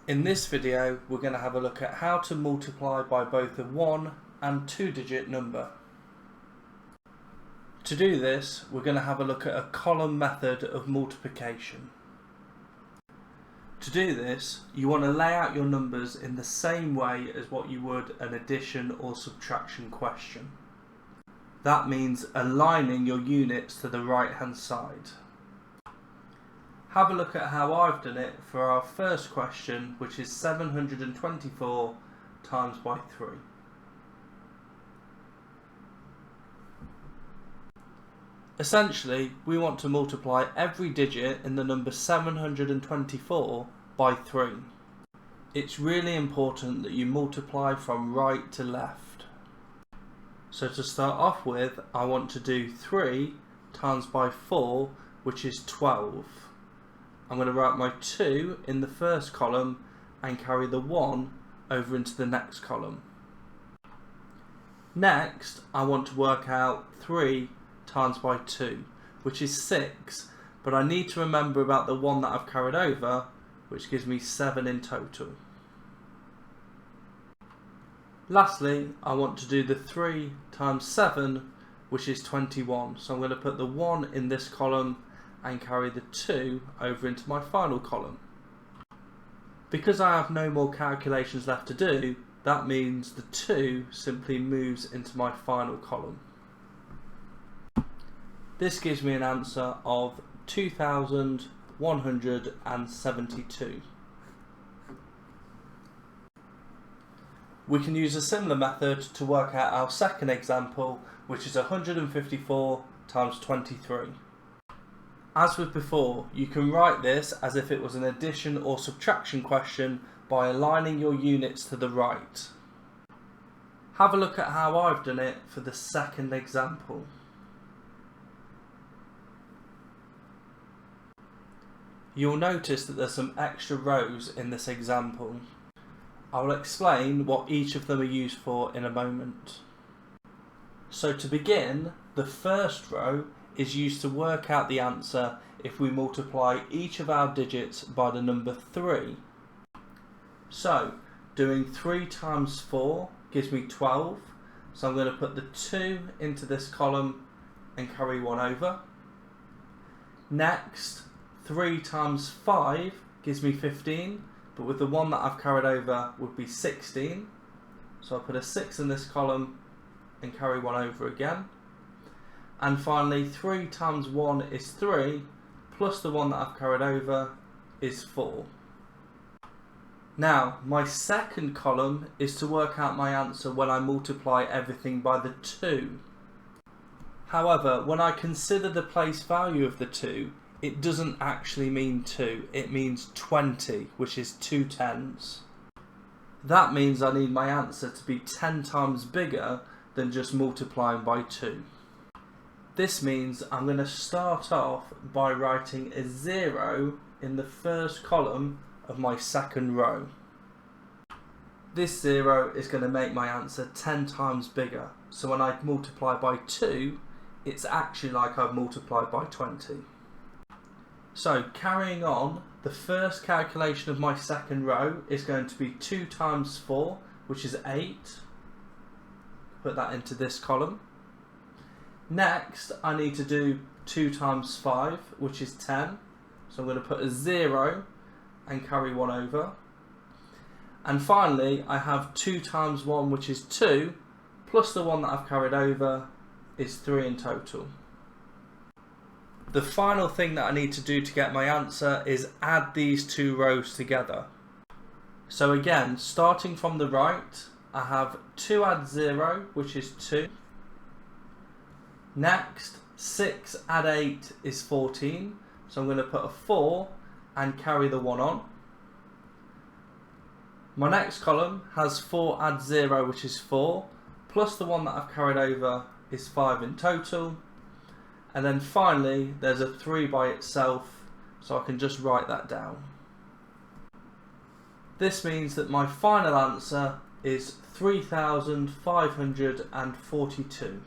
In this video, we're going to have a look at how to multiply by both a 1 and 2-digit number. To do this, we're going to have a look at a column method of multiplication. To do this, you want to lay out your numbers in the same way as what you would an addition or subtraction question. That means aligning your units to the right hand side. Have a look at how I've done it for our first question, which is 724 times by 3. Essentially, we want to multiply every digit in the number 724 by 3. It's really important that you multiply from right to left. So to start off with, I want to do 3 times by 4, which is 12. I'm going to write my 2 in the first column and carry the 1 over into the next column. Next, I want to work out 3 times by 2, which is 6, but I need to remember about the 1 that I've carried over, which gives me 7 in total. Lastly, I want to do the 3 times 7, which is 21, so I'm going to put the 1 in this column and carry the 2 over into my final column. Because I have no more calculations left to do, that means the 2 simply moves into my final column. This gives me an answer of 2,172. We can use a similar method to work out our second example, which is 154 times 23. As with before, you can write this as if it was an addition or subtraction question by aligning your units to the right. Have a look at how I've done it for the second example. You'll notice that there's some extra rows in this example. I will explain what each of them are used for in a moment. So to begin, the first row is used to work out the answer if we multiply each of our digits by the number 3. So, doing 3 times 4 gives me 12, so I'm going to put the 2 into this column and carry 1 over. Next, 3 times 5 gives me 15, but with the 1 that I've carried over would be 16, so I'll put a 6 in this column and carry 1 over again. And finally, 3 times 1 is 3, plus the 1 that I've carried over is 4. Now, my second column is to work out my answer when I multiply everything by the 2. However, when I consider the place value of the 2, it doesn't actually mean 2, it means 20, which is 2 tens. That means I need my answer to be 10 times bigger than just multiplying by 2. This means I'm going to start off by writing a 0 in the first column of my second row. This 0 is going to make my answer 10 times bigger, so when I multiply by 2, it's actually like I've multiplied by 20. So carrying on, the first calculation of my second row is going to be 2 times 4, which is 8. Put that into this column. Next, I need to do 2 times 5, which is 10. So I'm going to put a 0 and carry 1 over. And finally, I have 2 times 1, which is 2, plus the 1 that I've carried over is 3 in total. The final thing that I need to do to get my answer is add these 2 rows together. So again, starting from the right, I have 2 add 0, which is 2. Next, 6 add 8 is 14, so I'm going to put a 4 and carry the 1 on. My next column has 4 add 0, which is 4, plus the 1 that I've carried over is 5 in total. And then finally, there's a 3 by itself, so I can just write that down. This means that my final answer is 3,542.